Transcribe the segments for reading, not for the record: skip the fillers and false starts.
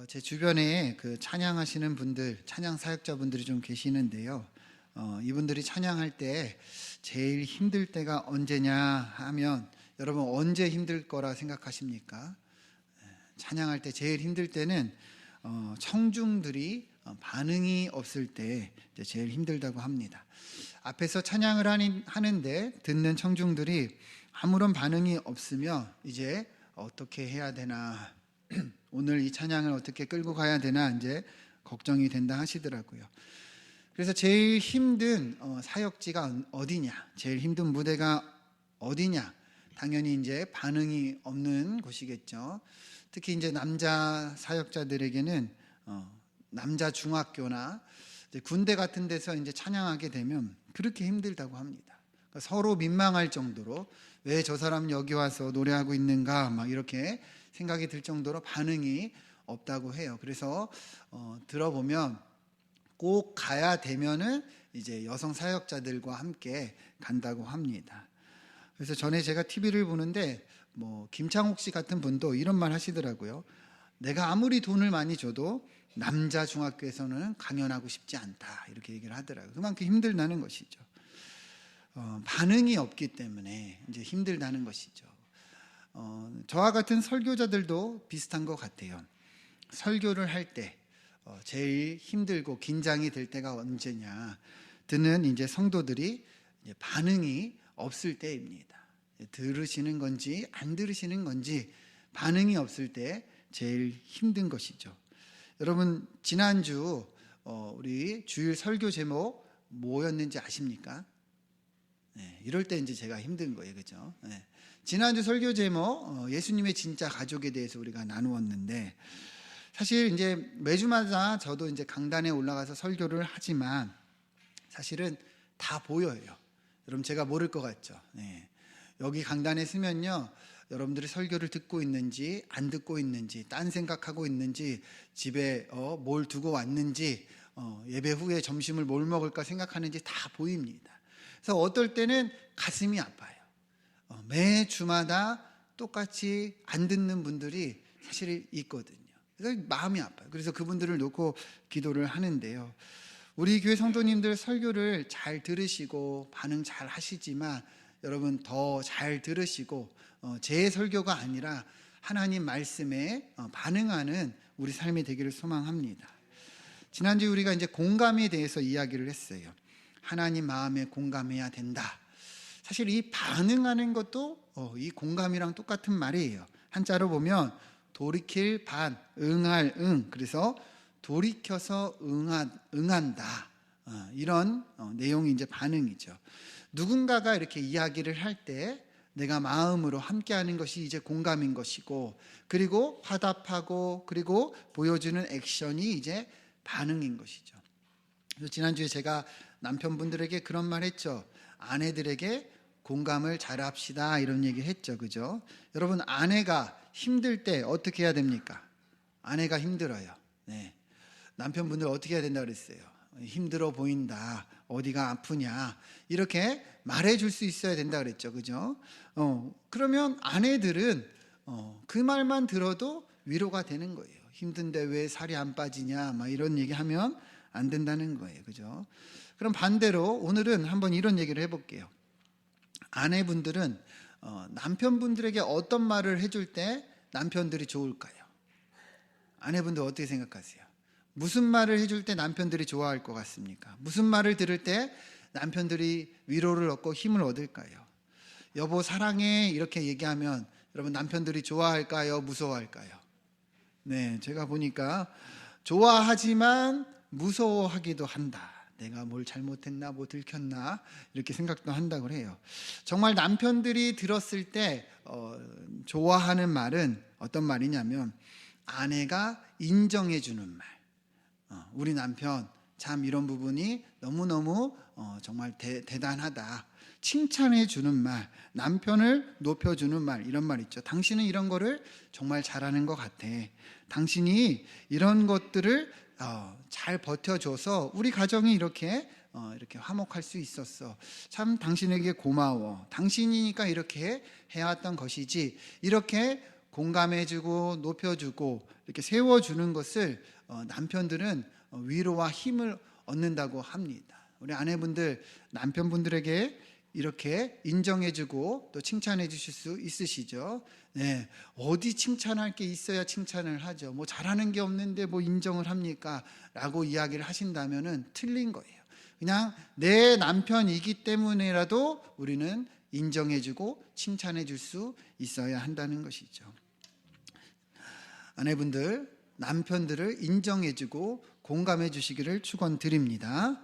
제 주변에 그 찬양하시는 분들, 찬양 사역자분들이 좀 계시는데요. 이분들이 찬양할 때 제일 힘들 때가 언제냐 하면 여러분 언제 힘들 거라 생각하십니까? 찬양할 때 제일 힘들 때는 청중들이 반응이 없을 때 제일 힘들다고 합니다. 앞에서 찬양을 하는데 듣는 청중들이 아무런 반응이 없으면 이제 어떻게 해야 되나, 오늘 이 찬양을 어떻게 끌고 가야 되나 이제 걱정이 된다 하시더라고요. 그래서 제일 힘든 사역지가 어디냐, 제일 힘든 무대가 어디냐, 당연히 이제 반응이 없는 곳이겠죠. 특히 이제 남자 사역자들에게는 남자 중학교나 이제 군대 같은 데서 이제 찬양하게 되면 그렇게 힘들다고 합니다. 그러니까 서로 민망할 정도로 왜 저 사람 여기 와서 노래하고 있는가 막 이렇게 생각이 들 정도로 반응이 없다고 해요. 그래서 들어보면 꼭 가야 되면은 이제 여성 사역자들과 함께 간다고 합니다. 그래서 전에 제가 TV를 보는데 김창옥 씨 같은 분도 이런 말 하시더라고요. 내가 아무리 돈을 많이 줘도 남자 중학교에서는 강연하고 싶지 않다, 이렇게 얘기를 하더라고요. 그만큼 힘들다는 것이죠. 반응이 없기 때문에 이제 힘들다는 것이죠. 저와 같은 설교자들도 비슷한 것 같아요. 설교를 할 때 제일 힘들고 긴장이 될 때가 언제냐, 듣는 이제 성도들이 이제 반응이 없을 때입니다. 들으시는 건지 안 들으시는 건지 반응이 없을 때 제일 힘든 것이죠. 여러분, 지난주 우리 주일 설교 제목 뭐였는지 아십니까? 네, 이럴 때 이제 제가 힘든 거예요, 그죠? 네. 지난주 설교 제목 예수님의 진짜 가족에 대해서 우리가 나누었는데, 사실 이제 매주마다 저도 이제 강단에 올라가서 설교를 하지만 사실은 다 보여요. 여러분, 제가 모를 것 같죠? 네. 여기 강단에 서면요, 여러분들이 설교를 듣고 있는지 안 듣고 있는지, 딴 생각하고 있는지, 집에 뭘 두고 왔는지, 예배 후에 점심을 뭘 먹을까 생각하는지 다 보입니다. 그래서 어떨 때는 가슴이 아파요. 매 주마다 똑같이 안 듣는 분들이 사실 있거든요. 그래서 마음이 아파요. 그래서 그분들을 놓고 기도를 하는데요. 우리 교회 성도님들 설교를 잘 들으시고 반응 잘 하시지만 여러분 더 잘 들으시고 제 설교가 아니라 하나님 말씀에 반응하는 우리 삶이 되기를 소망합니다. 지난주 우리가 이제 공감에 대해서 이야기를 했어요. 하나님 마음에 공감해야 된다. 사실 이 반응하는 것도 이 공감이랑 똑같은 말이에요. 한자로 보면 돌이킬 반, 응할 응. 그래서 돌이켜서 응한다. 이런 내용이 이제 반응이죠. 누군가가 이렇게 이야기를 할 때 내가 마음으로 함께하는 것이 이제 공감인 것이고, 그리고 화답하고 그리고 보여주는 액션이 이제 반응인 것이죠. 그래서 지난주에 제가 남편분들에게 그런 말 했죠. 아내들에게 공감을 잘합시다, 이런 얘기 했죠. 그죠? 여러분, 아내가 힘들 때 어떻게 해야 됩니까? 아내가 힘들어요. 네. 남편분들 어떻게 해야 된다 그랬어요? 힘들어 보인다, 어디가 아프냐, 이렇게 말해줄 수 있어야 된다 그랬죠. 그죠? 그러면 아내들은 그 말만 들어도 위로가 되는 거예요. 힘든데 왜 살이 안 빠지냐, 막 이런 얘기하면 안 된다는 거예요. 그죠? 그럼 반대로 오늘은 한번 이런 얘기를 해볼게요. 아내분들은 남편분들에게 어떤 말을 해줄 때 남편들이 좋을까요? 아내분들 어떻게 생각하세요? 무슨 말을 해줄 때 남편들이 좋아할 것 같습니까? 무슨 말을 들을 때 남편들이 위로를 얻고 힘을 얻을까요? 여보 사랑해, 이렇게 얘기하면 여러분 남편들이 좋아할까요? 무서워할까요? 네, 제가 보니까 좋아하지만 무서워하기도 한다. 내가 뭘 잘못했나, 뭐 들켰나, 이렇게 생각도 한다고 해요. 정말 남편들이 들었을 때 좋아하는 말은 어떤 말이냐면 아내가 인정해 주는 말. 우리 남편 참 이런 부분이 너무너무 정말 대단하다. 칭찬해 주는 말, 남편을 높여주는 말, 이런 말 있죠. 당신은 이런 거를 정말 잘하는 것 같아. 당신이 이런 것들을 잘 버텨줘서 우리 가정이 이렇게 화목할 수 있었어. 참 당신에게 고마워. 당신이니까 이렇게 해왔던 것이지. 이렇게 공감해주고 높여주고 이렇게 세워주는 것을 남편들은 위로와 힘을 얻는다고 합니다. 우리 아내분들 남편분들에게 이렇게 인정해주고 또 칭찬해 주실 수 있으시죠? 네, 어디 칭찬할 게 있어야 칭찬을 하죠. 뭐 잘하는 게 없는데 뭐 인정을 합니까? 라고 이야기를 하신다면은 틀린 거예요. 그냥 내 남편이기 때문에라도 우리는 인정해주고 칭찬해 줄 수 있어야 한다는 것이죠. 아내분들, 남편들을 인정해주고 공감해 주시기를 축원드립니다.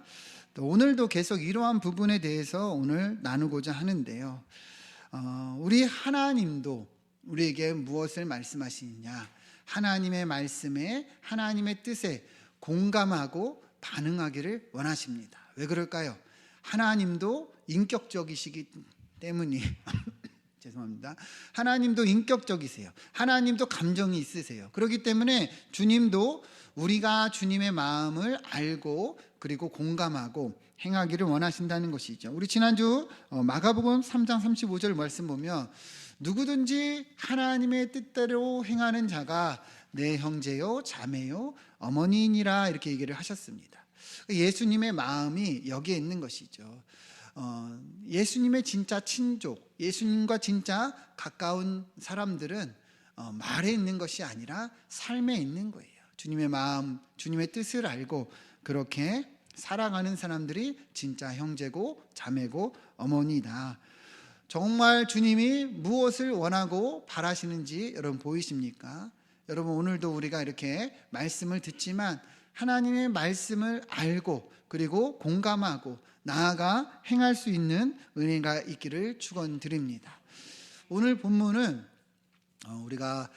또 오늘도 계속 이러한 부분에 대해서 오늘 나누고자 하는데요. 우리 하나님도 우리에게 무엇을 말씀하시느냐? 하나님의 말씀에, 하나님의 뜻에 공감하고 반응하기를 원하십니다. 왜 그럴까요? 하나님도 인격적이시기 때문이 죄송합니다. 하나님도 인격적이세요. 하나님도 감정이 있으세요. 그렇기 때문에 주님도 우리가 주님의 마음을 알고 그리고 공감하고 행하기를 원하신다는 것이죠. 우리 지난주 마가복음 3장 35절 말씀 보면 누구든지 하나님의 뜻대로 행하는 자가 내 형제요 자매요 어머니이니라 이렇게 얘기를 하셨습니다. 예수님의 마음이 여기에 있는 것이죠. 예수님의 진짜 친족, 예수님과 진짜 가까운 사람들은 말에 있는 것이 아니라 삶에 있는 거예요. 주님의 마음, 주님의 뜻을 알고 그렇게 사랑하는 사람들이 진짜 형제고 자매고 어머니다. 정말 주님이 무엇을 원하고 바라시는지 여러분 보이십니까? 여러분 오늘도 우리가 이렇게 말씀을 듣지만 하나님의 말씀을 알고 그리고 공감하고 나아가 행할 수 있는 은혜가 있기를 축원드립니다. 오늘 본문은 우리가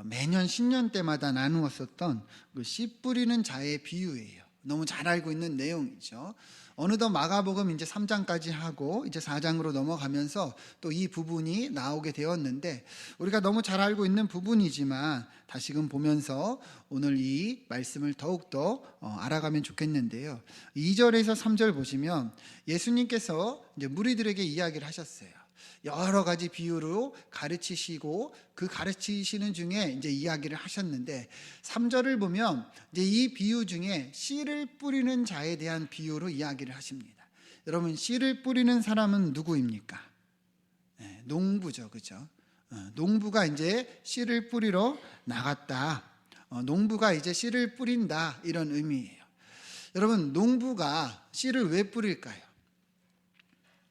매년 신년 때마다 나누었었던 그 씨 뿌리는 자의 비유예요. 너무 잘 알고 있는 내용이죠. 어느덧 마가복음 이제 3장까지 하고 이제 4장으로 넘어가면서 또 이 부분이 나오게 되었는데 우리가 너무 잘 알고 있는 부분이지만 다시금 보면서 오늘 이 말씀을 더욱더 알아가면 좋겠는데요. 2절에서 3절 보시면 예수님께서 이제 무리들에게 이야기를 하셨어요. 여러 가지 비유로 가르치시고 그 가르치시는 중에 이제 이야기를 하셨는데 3절을 보면 이제 이 비유 중에 씨를 뿌리는 자에 대한 비유로 이야기를 하십니다. 여러분 씨를 뿌리는 사람은 누구입니까? 네, 농부죠, 그죠? 농부가 이제 씨를 뿌리러 나갔다. 농부가 이제 씨를 뿌린다 이런 의미예요. 여러분 농부가 씨를 왜 뿌릴까요?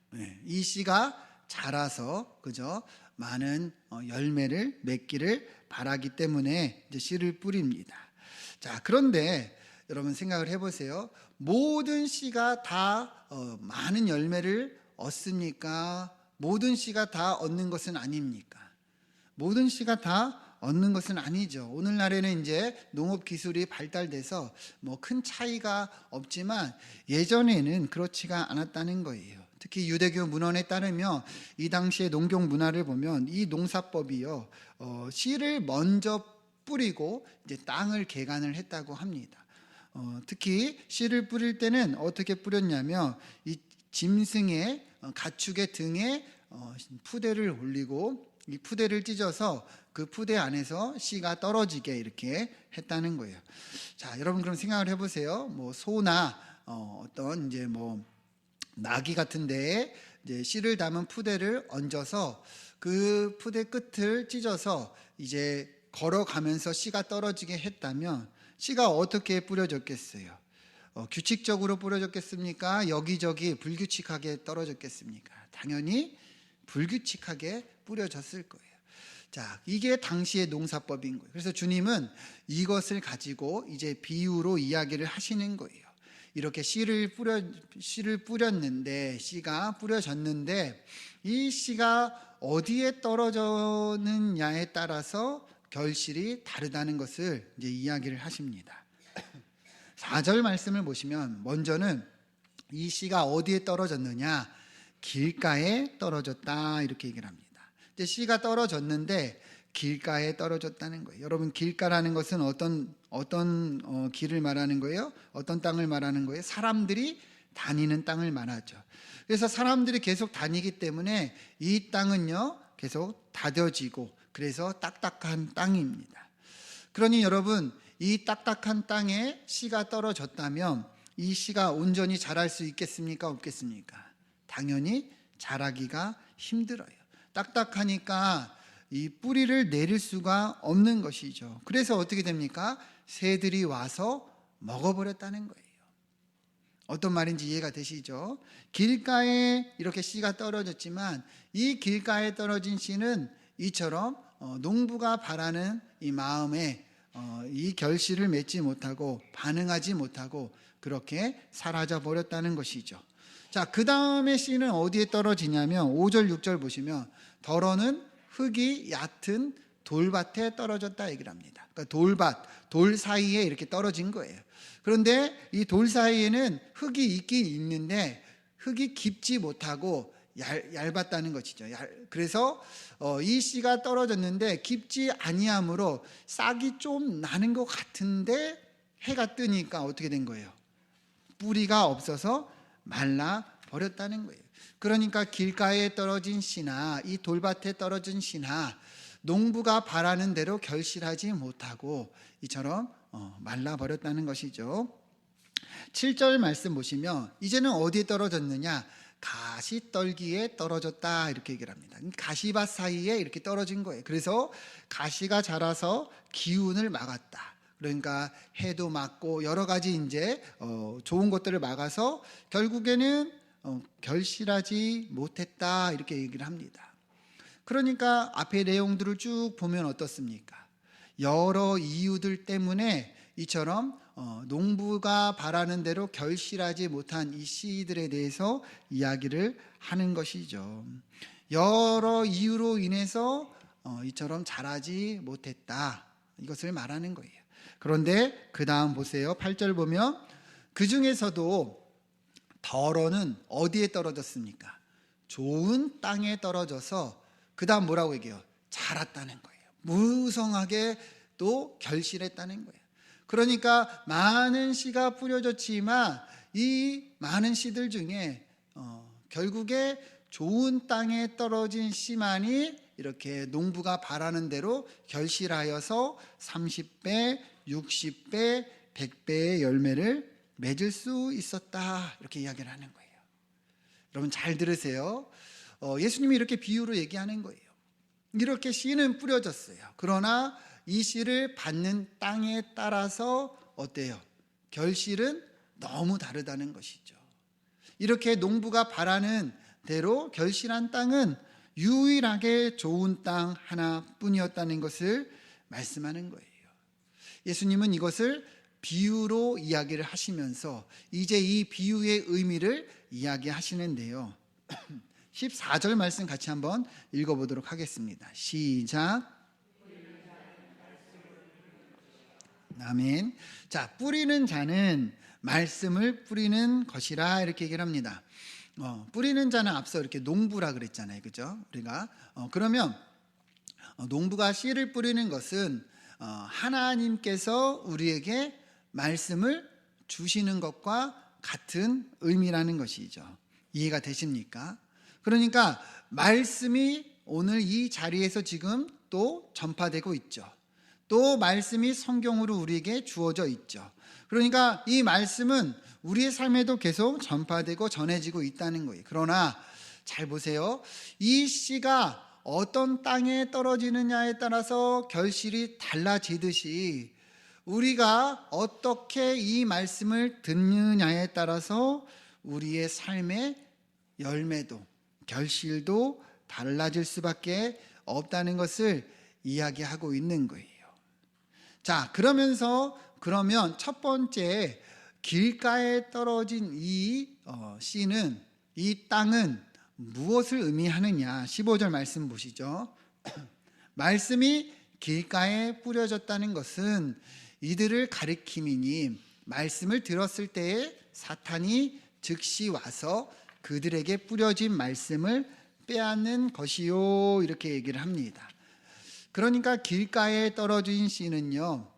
네, 이 씨가 자라서 그죠? 많은 열매를 맺기를 바라기 때문에 이제 씨를 뿌립니다. 자, 그런데 여러분 생각을 해보세요. 모든 씨가 다 많은 열매를 얻습니까? 모든 씨가 다 얻는 것은 아닙니까? 모든 씨가 다 얻는 것은 아니죠. 오늘날에는 이제 농업 기술이 발달돼서 뭐 큰 차이가 없지만 예전에는 그렇지가 않았다는 거예요. 특히 유대교 문헌에 따르면 이 당시의 농경 문화를 보면 이 농사법이요 씨를 먼저 뿌리고 이제 땅을 개간을 했다고 합니다. 특히 씨를 뿌릴 때는 어떻게 뿌렸냐면 이 짐승의 가축의 등에 푸대를 올리고 이 푸대를 찢어서 그 푸대 안에서 씨가 떨어지게 이렇게 했다는 거예요. 자, 여러분 그럼 생각을 해보세요. 뭐 소나 어떤 이제 뭐 나귀 같은 데에 이제 씨를 담은 푸대를 얹어서 그 푸대 끝을 찢어서 이제 걸어가면서 씨가 떨어지게 했다면 씨가 어떻게 뿌려졌겠어요? 규칙적으로 뿌려졌겠습니까? 여기저기 불규칙하게 떨어졌겠습니까? 당연히 불규칙하게 뿌려졌을 거예요. 자, 이게 당시의 농사법인 거예요. 그래서 주님은 이것을 가지고 이제 비유로 이야기를 하시는 거예요. 이렇게 씨를 뿌렸는데 씨가 뿌려졌는데 이 씨가 어디에 떨어졌느냐에 따라서 결실이 다르다는 것을 이제 이야기를 하십니다. 4절 말씀을 보시면 먼저는 이 씨가 어디에 떨어졌느냐? 길가에 떨어졌다 이렇게 얘기를 합니다. 이제 씨가 떨어졌는데 길가에 떨어졌다는 거예요. 여러분 길가라는 것은 어떤 길을 말하는 거예요? 어떤 땅을 말하는 거예요? 사람들이 다니는 땅을 말하죠. 그래서 사람들이 계속 다니기 때문에 이 땅은요 계속 다져지고 그래서 딱딱한 땅입니다. 그러니 여러분, 이 딱딱한 땅에 씨가 떨어졌다면 이 씨가 온전히 자랄 수 있겠습니까? 없겠습니까? 당연히 자라기가 힘들어요. 딱딱하니까 이 뿌리를 내릴 수가 없는 것이죠. 그래서 어떻게 됩니까? 새들이 와서 먹어버렸다는 거예요. 어떤 말인지 이해가 되시죠? 길가에 이렇게 씨가 떨어졌지만 이 길가에 떨어진 씨는 이처럼 농부가 바라는 이 마음에 이 결실을 맺지 못하고 반응하지 못하고 그렇게 사라져 버렸다는 것이죠. 자, 그 다음에 씨는 어디에 떨어지냐면 5절 6절 보시면 더러는 흙이 얕은 돌밭에 떨어졌다 얘기를 합니다. 그러니까 돌 사이에 이렇게 떨어진 거예요. 그런데 이 돌 사이에는 흙이 있긴 있는데 흙이 깊지 못하고 얇았다는 것이죠. 그래서 이 씨가 떨어졌는데 깊지 아니하므로 싹이 좀 나는 것 같은데 해가 뜨니까 어떻게 된 거예요? 뿌리가 없어서 말라 버렸다는 거예요. 그러니까 길가에 떨어진 씨나 이 돌밭에 떨어진 씨나 농부가 바라는 대로 결실하지 못하고 이처럼 말라 버렸다는 것이죠. 7절 말씀 보시면 이제는 어디에 떨어졌느냐? 가시떨기에 떨어졌다 이렇게 얘기를 합니다. 가시밭 사이에 이렇게 떨어진 거예요. 그래서 가시가 자라서 기운을 막았다. 그러니까 해도 막고 여러 가지 이제 좋은 것들을 막아서 결국에는 결실하지 못했다 이렇게 얘기를 합니다. 그러니까 앞에 내용들을 쭉 보면 어떻습니까? 여러 이유들 때문에 이처럼 농부가 바라는 대로 결실하지 못한 이 씨들에 대해서 이야기를 하는 것이죠. 여러 이유로 인해서 이처럼 자라지 못했다 이것을 말하는 거예요. 그런데 그 다음 보세요. 8절 보면 그 중에서도 더러는 어디에 떨어졌습니까? 좋은 땅에 떨어져서 그 다음 뭐라고 얘기해요? 자랐다는 거예요. 무성하게 또 결실했다는 거예요. 그러니까 많은 씨가 뿌려졌지만 이 많은 씨들 중에 결국에 좋은 땅에 떨어진 씨만이 이렇게 농부가 바라는 대로 결실하여서 30배, 60배, 100배의 열매를 맺을 수 있었다 이렇게 이야기를 하는 거예요. 여러분 잘 들으세요. 예수님이 이렇게 비유로 얘기하는 거예요. 이렇게 씨는 뿌려졌어요. 그러나 이 씨를 받는 땅에 따라서 어때요? 결실은 너무 다르다는 것이죠. 이렇게 농부가 바라는 대로 결실한 땅은 유일하게 좋은 땅 하나뿐이었다는 것을 말씀하는 거예요. 예수님은 이것을 비유로 이야기를 하시면서 이제 이 비유의 의미를 이야기하시는데요. 14절 말씀 같이 한번 읽어보도록 하겠습니다. 시작. 아멘. 자, 뿌리는 자는 말씀을 뿌리는 것이라 이렇게 얘기를 합니다. 뿌리는 자는 앞서 이렇게 농부라 그랬잖아요, 그죠? 우리가 그러면 농부가 씨를 뿌리는 것은 하나님께서 우리에게 말씀을 주시는 것과 같은 의미라는 것이죠. 이해가 되십니까? 그러니까 말씀이 오늘 이 자리에서 지금 또 전파되고 있죠. 또 말씀이 성경으로 우리에게 주어져 있죠. 그러니까 이 말씀은 우리의 삶에도 계속 전파되고 전해지고 있다는 거예요. 그러나 잘 보세요. 이 씨가 어떤 땅에 떨어지느냐에 따라서 결실이 달라지듯이 우리가 어떻게 이 말씀을 듣느냐에 따라서 우리의 삶의 열매도 결실도 달라질 수밖에 없다는 것을 이야기하고 있는 거예요. 자, 그러면 첫 번째 길가에 떨어진 이 씨는, 이 땅은 무엇을 의미하느냐? 15절 말씀 보시죠. 말씀이 길가에 뿌려졌다는 것은 이들을 가리킴이니 말씀을 들었을 때에 사탄이 즉시 와서 그들에게 뿌려진 말씀을 빼앗는 것이요 이렇게 얘기를 합니다. 그러니까 길가에 떨어진 씨는요,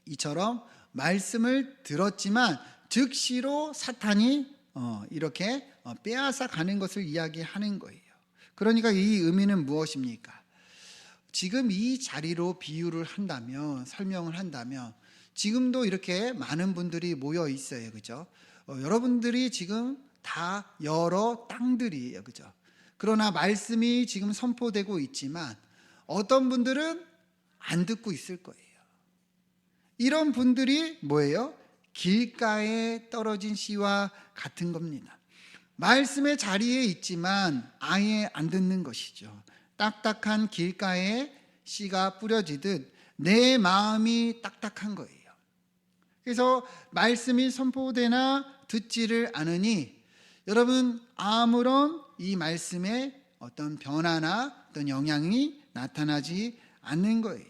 이처럼 말씀을 들었지만 즉시로 사탄이 이렇게 빼앗아 가는 것을 이야기하는 거예요. 그러니까 이 의미는 무엇입니까? 지금 이 자리로 비유를 한다면, 설명을 한다면, 지금도 이렇게 많은 분들이 모여 있어요. 그죠? 여러분들이 지금 다 여러 땅들이에요. 그죠? 그러나 말씀이 지금 선포되고 있지만 어떤 분들은 안 듣고 있을 거예요. 이런 분들이 뭐예요? 길가에 떨어진 씨와 같은 겁니다. 말씀의 자리에 있지만 아예 안 듣는 것이죠. 딱딱한 길가에 씨가 뿌려지듯 내 마음이 딱딱한 거예요. 그래서 말씀이 선포되나 듣지를 않으니 여러분 아무런 이 말씀에 어떤 변화나 어떤 영향이 나타나지 않는 거예요.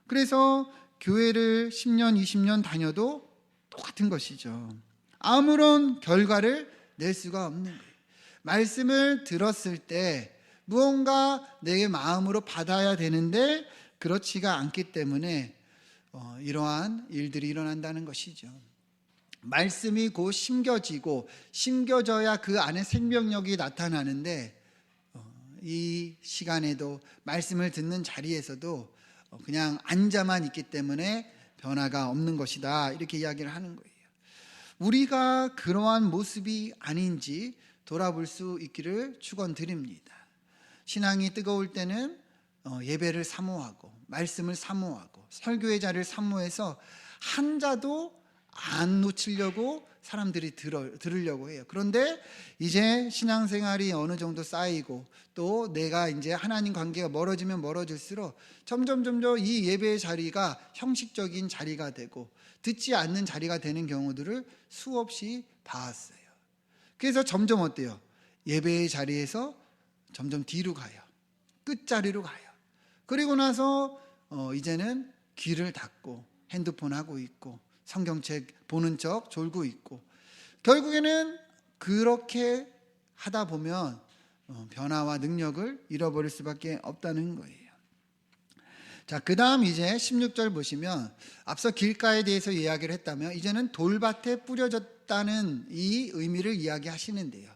그래서 교회를 10년, 20년 다녀도 똑같은 것이죠. 아무런 결과를 낼 수가 없는 거예요. 말씀을 들었을 때 무언가 내 마음으로 받아야 되는데 그렇지가 않기 때문에 이러한 일들이 일어난다는 것이죠. 말씀이 곧 심겨지고 심겨져야 그 안에 생명력이 나타나는데 이 시간에도 말씀을 듣는 자리에서도 그냥 앉아만 있기 때문에 변화가 없는 것이다, 이렇게 이야기를 하는 거예요. 우리가 그러한 모습이 아닌지 돌아볼 수 있기를 축원드립니다. 신앙이 뜨거울 때는 예배를 사모하고 말씀을 사모하고 설교의 자리를 사모해서 한 자도 안 놓치려고 사람들이 들으려고 해요. 그런데 이제 신앙생활이 어느 정도 쌓이고 또 내가 이제 하나님 관계가 멀어지면 멀어질수록 점점 이 예배의 자리가 형식적인 자리가 되고 듣지 않는 자리가 되는 경우들을 수없이 봐왔어요. 그래서 점점 어때요? 예배의 자리에서 점점 뒤로 가요. 끝자리로 가요. 그리고 나서 이제는 귀를 닫고 핸드폰 하고 있고 성경책 보는 척 졸고 있고, 결국에는 그렇게 하다 보면 변화와 능력을 잃어버릴 수밖에 없다는 거예요. 자, 그 다음 이제 16절 보시면 앞서 길가에 대해서 이야기를 했다면 이제는 돌밭에 뿌려졌다는 이 의미를 이야기하시는데요.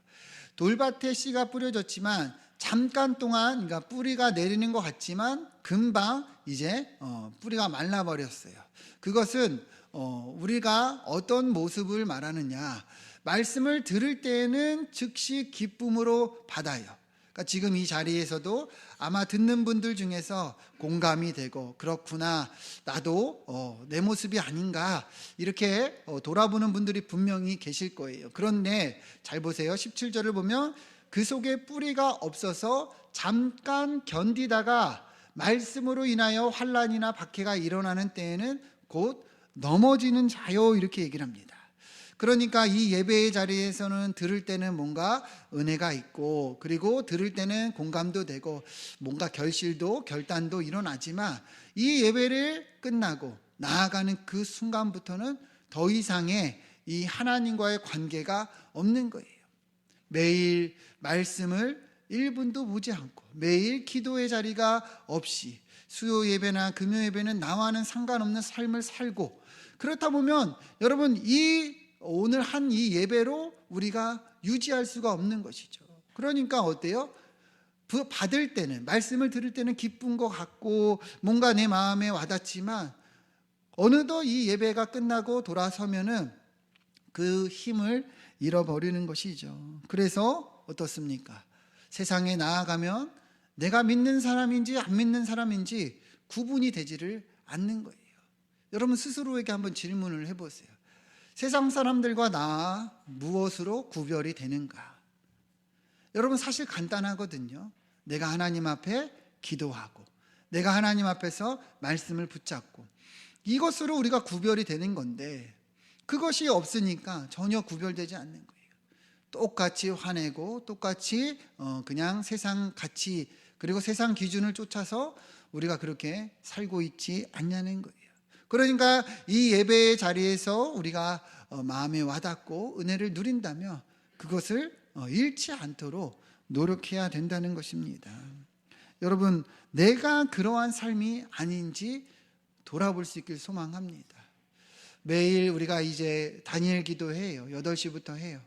돌밭에 씨가 뿌려졌지만 잠깐 동안, 그러니까 뿌리가 내리는 것 같지만 금방 이제 뿌리가 말라버렸어요. 그것은 우리가 어떤 모습을 말하느냐, 말씀을 들을 때에는 즉시 기쁨으로 받아요. 그러니까 지금 이 자리에서도 아마 듣는 분들 중에서 공감이 되고 그렇구나, 나도 내 모습이 아닌가, 이렇게 돌아보는 분들이 분명히 계실 거예요. 그런데 잘 보세요. 17절을 보면 그 속에 뿌리가 없어서 잠깐 견디다가 말씀으로 인하여 환난이나 박해가 일어나는 때에는 곧 넘어지는 자요, 이렇게 얘기를 합니다. 그러니까 이 예배의 자리에서는 들을 때는 뭔가 은혜가 있고 그리고 들을 때는 공감도 되고 뭔가 결단도 일어나지만 이 예배를 끝나고 나아가는 그 순간부터는 더 이상의 이 하나님과의 관계가 없는 거예요. 매일 말씀을 1분도 보지 않고 매일 기도의 자리가 없이 수요 예배나 금요 예배는 나와는 상관없는 삶을 살고, 그렇다 보면 여러분 오늘 한 이 예배로 우리가 유지할 수가 없는 것이죠. 그러니까 어때요? 받을 때는, 말씀을 들을 때는 기쁜 것 같고 뭔가 내 마음에 와닿지만 어느덧 이 예배가 끝나고 돌아서면은 그 힘을 잃어버리는 것이죠. 그래서 어떻습니까? 세상에 나아가면 내가 믿는 사람인지 안 믿는 사람인지 구분이 되지를 않는 거예요. 여러분 스스로에게 한번 질문을 해보세요. 세상 사람들과 나 무엇으로 구별이 되는가? 여러분 사실 간단하거든요. 내가 하나님 앞에 기도하고 내가 하나님 앞에서 말씀을 붙잡고 이것으로 우리가 구별이 되는 건데, 그것이 없으니까 전혀 구별되지 않는 거예요. 똑같이 화내고 똑같이 그냥 세상 가치 그리고 세상 기준을 쫓아서 우리가 그렇게 살고 있지 않냐는 거예요. 그러니까 이 예배의 자리에서 우리가 마음에 와닿고 은혜를 누린다면 그것을 잃지 않도록 노력해야 된다는 것입니다. 여러분, 내가 그러한 삶이 아닌지 돌아볼 수 있길 소망합니다. 매일 우리가 이제 다니엘 기도해요. 8시부터 해요.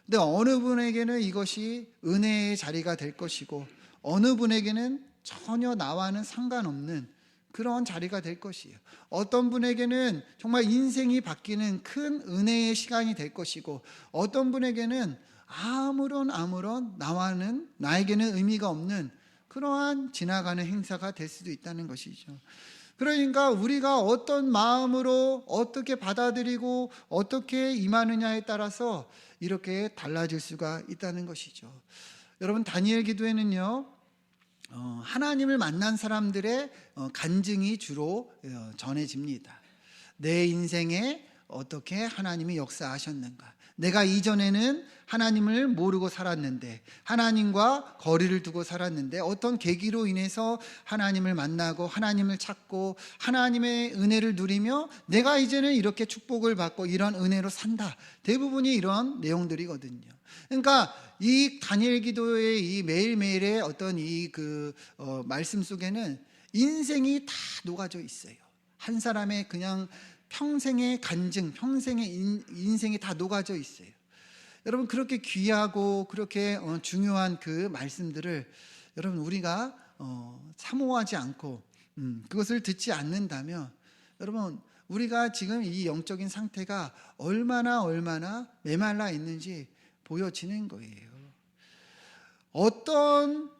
근데 어느 분에게는 이것이 은혜의 자리가 될 것이고 어느 분에게는 전혀 나와는 상관없는 그런 자리가 될 것이에요. 어떤 분에게는 정말 인생이 바뀌는 큰 은혜의 시간이 될 것이고, 어떤 분에게는 아무런 나에게는 의미가 없는 그러한 지나가는 행사가 될 수도 있다는 것이죠. 그러니까 우리가 어떤 마음으로 어떻게 받아들이고 어떻게 임하느냐에 따라서 이렇게 달라질 수가 있다는 것이죠. 여러분, 다니엘 기도에는요, 하나님을 만난 사람들의 간증이 주로 전해집니다. 내 인생에 어떻게 하나님이 역사하셨는가. 내가 이전에는 하나님을 모르고 살았는데, 하나님과 거리를 두고 살았는데, 어떤 계기로 인해서 하나님을 만나고 하나님을 찾고 하나님의 은혜를 누리며 내가 이제는 이렇게 축복을 받고 이런 은혜로 산다. 대부분이 이런 내용들이거든요. 그러니까 이 다니엘 기도의 이 매일매일의 어떤 말씀 속에는 인생이 다 녹아져 있어요. 한 사람의 그냥 평생의 간증, 평생의 인생이 다 녹아져 있어요. 여러분, 그렇게 귀하고 그렇게 중요한 그 말씀들을 여러분 우리가 사모하지 않고 그것을 듣지 않는다면, 여러분 우리가 지금 이 영적인 상태가 얼마나 메말라 있는지 보여지는 거예요. 어떤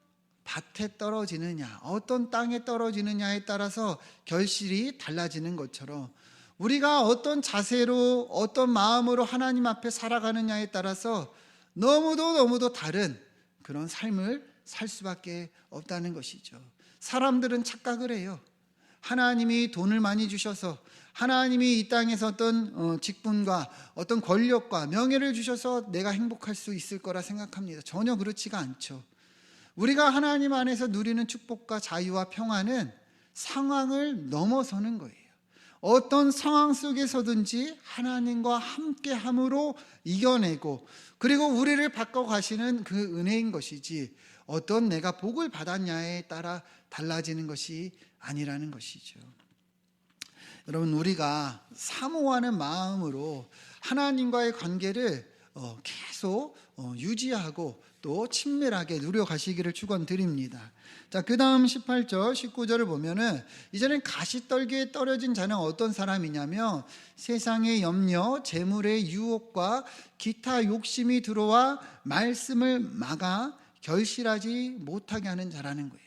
밭에 떨어지느냐, 어떤 땅에 떨어지느냐에 따라서 결실이 달라지는 것처럼, 우리가 어떤 자세로 어떤 마음으로 하나님 앞에 살아가느냐에 따라서 너무도 다른 그런 삶을 살 수밖에 없다는 것이죠. 사람들은 착각을 해요. 하나님이 돈을 많이 주셔서, 하나님이 이 땅에서 어떤 직분과 어떤 권력과 명예를 주셔서 내가 행복할 수 있을 거라 생각합니다. 전혀 그렇지가 않죠. 우리가 하나님 안에서 누리는 축복과 자유와 평안은 상황을 넘어서는 거예요. 어떤 상황 속에서든지 하나님과 함께함으로 이겨내고, 그리고 우리를 바꿔가시는 그 은혜인 것이지, 어떤 내가 복을 받았냐에 따라 달라지는 것이 아니라는 것이죠. 여러분, 우리가 사모하는 마음으로 하나님과의 관계를 계속 유지하고 또 친밀하게 누려가시기를 축원드립니다. 자, 그 다음 18절 19절을 보면은, 이제는 가시떨기에 떨어진 자는 어떤 사람이냐면 세상의 염려, 재물의 유혹과 기타 욕심이 들어와 말씀을 막아 결실하지 못하게 하는 자라는 거예요.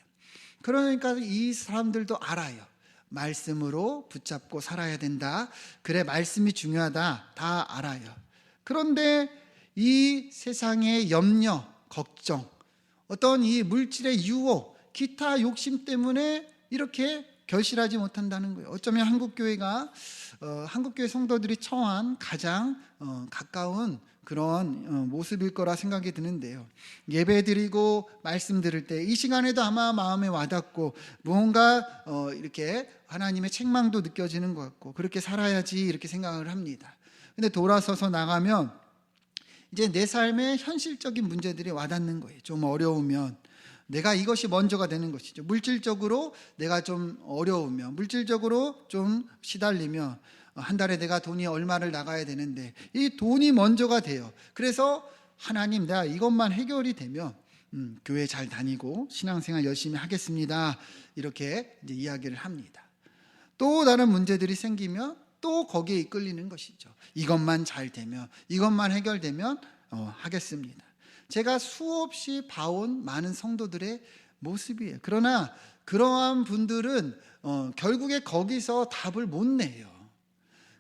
그러니까 이 사람들도 알아요. 말씀으로 붙잡고 살아야 된다. 그래, 말씀이 중요하다. 다 알아요. 그런데 이 세상의 염려, 걱정, 어떤 이 물질의 유혹, 기타 욕심 때문에 이렇게 결실하지 못한다는 거예요. 어쩌면 한국교회 성도들이 처한 가장 가까운 그런 모습일 거라 생각이 드는데요. 예배 드리고 말씀 들을 때 이 시간에도 아마 마음에 와닿고 무언가 이렇게 하나님의 책망도 느껴지는 것 같고, 그렇게 살아야지 이렇게 생각을 합니다. 근데 돌아서서 나가면 이제 내 삶의 현실적인 문제들이 와닿는 거예요. 좀 어려우면 내가 이것이 먼저가 되는 것이죠. 물질적으로 내가 좀 어려우면, 물질적으로 좀 시달리면, 한 달에 내가 돈이 얼마를 나가야 되는데 이 돈이 먼저가 돼요. 그래서 하나님, 내가 이것만 해결이 되면 교회 잘 다니고 신앙생활 열심히 하겠습니다. 이렇게 이제 이야기를 합니다. 또 다른 문제들이 생기면 또 거기에 이끌리는 것이죠. 이것만 잘 되면, 이것만 해결되면 하겠습니다. 제가 수없이 봐온 많은 성도들의 모습이에요. 그러나 그러한 분들은 결국에 거기서 답을 못 내요.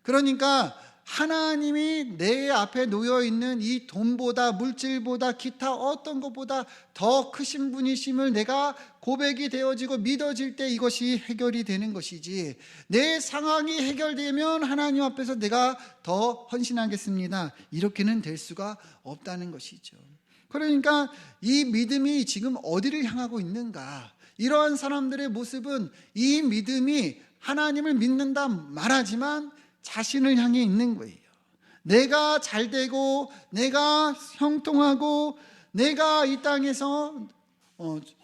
그러니까 하나님이 내 앞에 놓여있는 이 돈보다, 물질보다, 기타 어떤 것보다 더 크신 분이심을 내가 고백이 되어지고 믿어질 때 이것이 해결이 되는 것이지, 내 상황이 해결되면 하나님 앞에서 내가 더 헌신하겠습니다, 이렇게는 될 수가 없다는 것이죠. 그러니까 이 믿음이 지금 어디를 향하고 있는가, 이러한 사람들의 모습은 이 믿음이 하나님을 믿는다 말하지만 자신을 향해 있는 거예요. 내가 잘 되고 내가 형통하고 내가 이 땅에서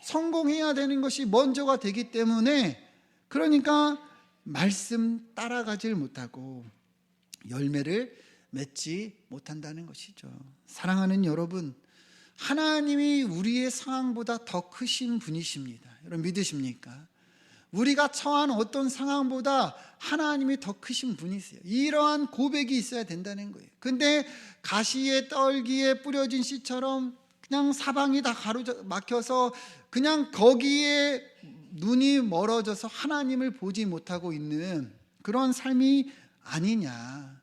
성공해야 되는 것이 먼저가 되기 때문에, 그러니까 말씀 따라가질 못하고 열매를 맺지 못한다는 것이죠. 사랑하는 여러분, 하나님이 우리의 상황보다 더 크신 분이십니다. 여러분 믿으십니까? 우리가 처한 어떤 상황보다 하나님이 더 크신 분이세요. 이러한 고백이 있어야 된다는 거예요. 근데 가시에 떨기에 뿌려진 씨처럼 그냥 사방이 다 막혀서 그냥 거기에 눈이 멀어져서 하나님을 보지 못하고 있는 그런 삶이 아니냐,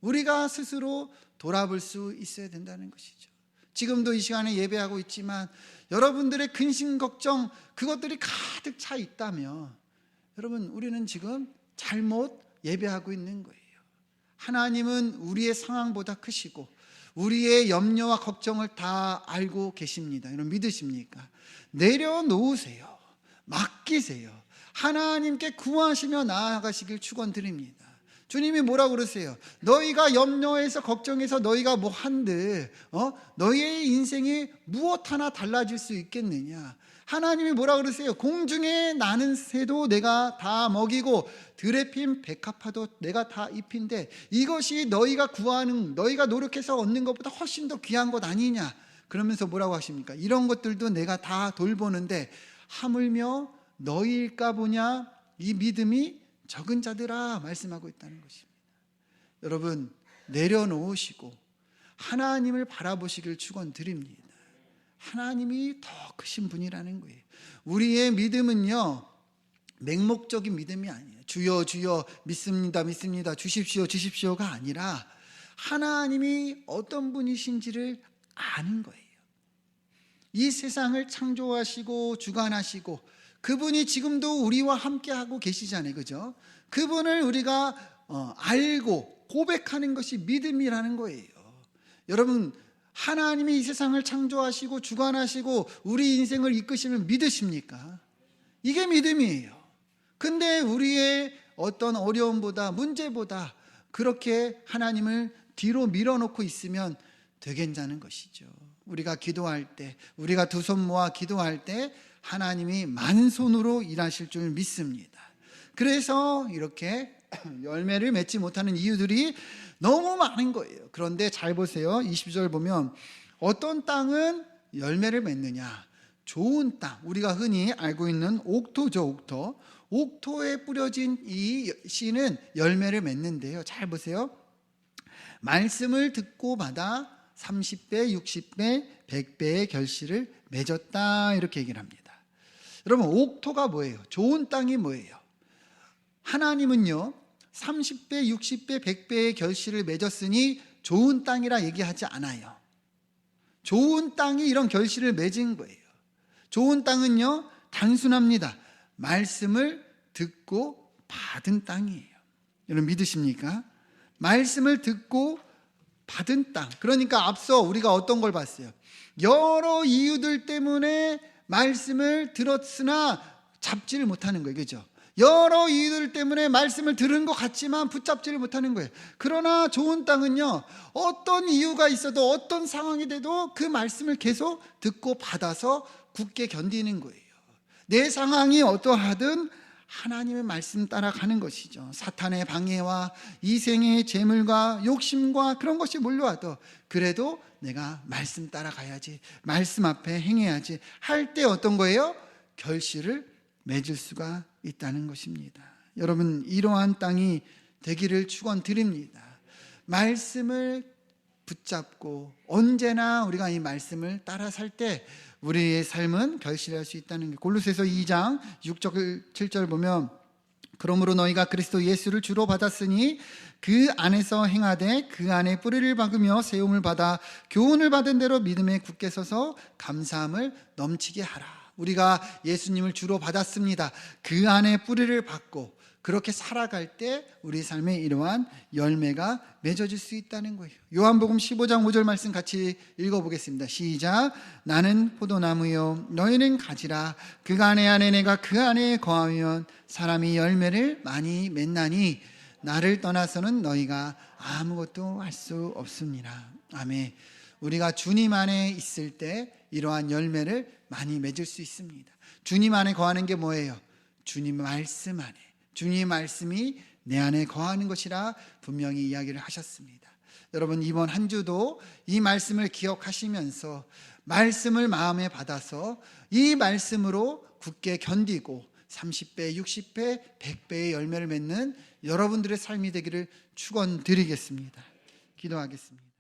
우리가 스스로 돌아볼 수 있어야 된다는 것이죠. 지금도 이 시간에 예배하고 있지만 여러분들의 근심 걱정 그것들이 가득 차 있다면 여러분 우리는 지금 잘못 예배하고 있는 거예요. 하나님은 우리의 상황보다 크시고 우리의 염려와 걱정을 다 알고 계십니다. 여러분 믿으십니까? 내려놓으세요. 맡기세요. 하나님께 구하시며 나아가시길 축원드립니다. 주님이 뭐라고 그러세요? 너희가 염려해서 걱정해서 너희가 뭐 한들 너희의 인생이 무엇 하나 달라질 수 있겠느냐? 하나님이 뭐라고 그러세요? 공중에 나는 새도 내가 다 먹이고 들에 핀 백합화도 내가 다 입힌데 이것이 너희가 구하는, 너희가 노력해서 얻는 것보다 훨씬 더 귀한 것 아니냐? 그러면서 뭐라고 하십니까? 이런 것들도 내가 다 돌보는데 하물며 너희일까 보냐? 이 믿음이 적은 자들아, 말씀하고 있다는 것입니다. 여러분 내려놓으시고 하나님을 바라보시길 축원드립니다. 하나님이 더 크신 분이라는 거예요. 우리의 믿음은요 맹목적인 믿음이 아니에요. 주여 주여 믿습니다 믿습니다 주십시오 주십시오가 아니라 하나님이 어떤 분이신지를 아는 거예요. 이 세상을 창조하시고 주관하시고 그분이 지금도 우리와 함께하고 계시잖아요. 그죠? 그분을 우리가 알고 고백하는 것이 믿음이라는 거예요. 여러분 하나님이 이 세상을 창조하시고 주관하시고 우리 인생을 이끄시면 믿으십니까? 이게 믿음이에요. 근데 우리의 어떤 어려움보다 문제보다 그렇게 하나님을 뒤로 밀어놓고 있으면 되겠냐는 것이죠. 우리가 기도할 때, 우리가 두 손 모아 기도할 때 하나님이 만손으로 일하실 줄 믿습니다. 그래서 이렇게 열매를 맺지 못하는 이유들이 너무 많은 거예요. 그런데 잘 보세요. 20절 보면 어떤 땅은 열매를 맺느냐? 좋은 땅, 우리가 흔히 알고 있는 옥토죠. 옥토에 뿌려진 이 씨는 열매를 맺는데요. 잘 보세요. 말씀을 듣고 받아 30배, 60배, 100배의 결실을 맺었다, 이렇게 얘기를 합니다. 여러분 옥토가 뭐예요? 좋은 땅이 뭐예요? 하나님은요 30배, 60배, 100배의 결실을 맺었으니 좋은 땅이라 얘기하지 않아요. 좋은 땅이 이런 결실을 맺은 거예요. 좋은 땅은요 단순합니다. 말씀을 듣고 받은 땅이에요. 여러분 믿으십니까? 말씀을 듣고 받은 땅. 그러니까 앞서 우리가 어떤 걸 봤어요? 여러 이유들 때문에 말씀을 들었으나 잡지를 못하는 거예요. 그죠? 여러 이유들 때문에 말씀을 들은 것 같지만 붙잡지를 못하는 거예요. 그러나 좋은 땅은요 어떤 이유가 있어도 어떤 상황이 돼도 그 말씀을 계속 듣고 받아서 굳게 견디는 거예요. 내 상황이 어떠하든 하나님의 말씀 따라가는 것이죠. 사탄의 방해와 이생의 재물과 욕심과 그런 것이 몰려와도 그래도 내가 말씀 따라가야지, 말씀 앞에 행해야지 할 때 어떤 거예요? 결실을 맺을 수가 있다는 것입니다. 여러분 이러한 땅이 되기를 축원드립니다. 말씀을 붙잡고 언제나 우리가 이 말씀을 따라 살 때 우리의 삶은 결실할 수 있다는 게, 골로새서 2장 6절 7절 보면 그러므로 너희가 그리스도 예수를 주로 받았으니 그 안에서 행하되 그 안에 뿌리를 박으며 세움을 받아 교훈을 받은 대로 믿음에 굳게 서서 감사함을 넘치게 하라. 우리가 예수님을 주로 받았습니다. 그 안에 뿌리를 박고 그렇게 살아갈 때 우리 삶에 이러한 열매가 맺어질 수 있다는 거예요. 요한복음 15장 5절 말씀 같이 읽어보겠습니다. 시작. 나는 포도나무요 너희는 가지라. 그 안에 내가 그 안에 거하면 사람이 열매를 많이 맺나니 나를 떠나서는 너희가 아무것도 할 수 없습니다. 아멘. 우리가 주님 안에 있을 때 이러한 열매를 많이 맺을 수 있습니다. 주님 안에 거하는 게 뭐예요? 주님 말씀 안에, 주님 말씀이 내 안에 거하는 것이라 분명히 이야기를 하셨습니다. 여러분 이번 한 주도 이 말씀을 기억하시면서 말씀을 마음에 받아서 이 말씀으로 굳게 견디고 30배, 60배, 100배의 열매를 맺는 여러분들의 삶이 되기를 축원드리겠습니다. 기도하겠습니다.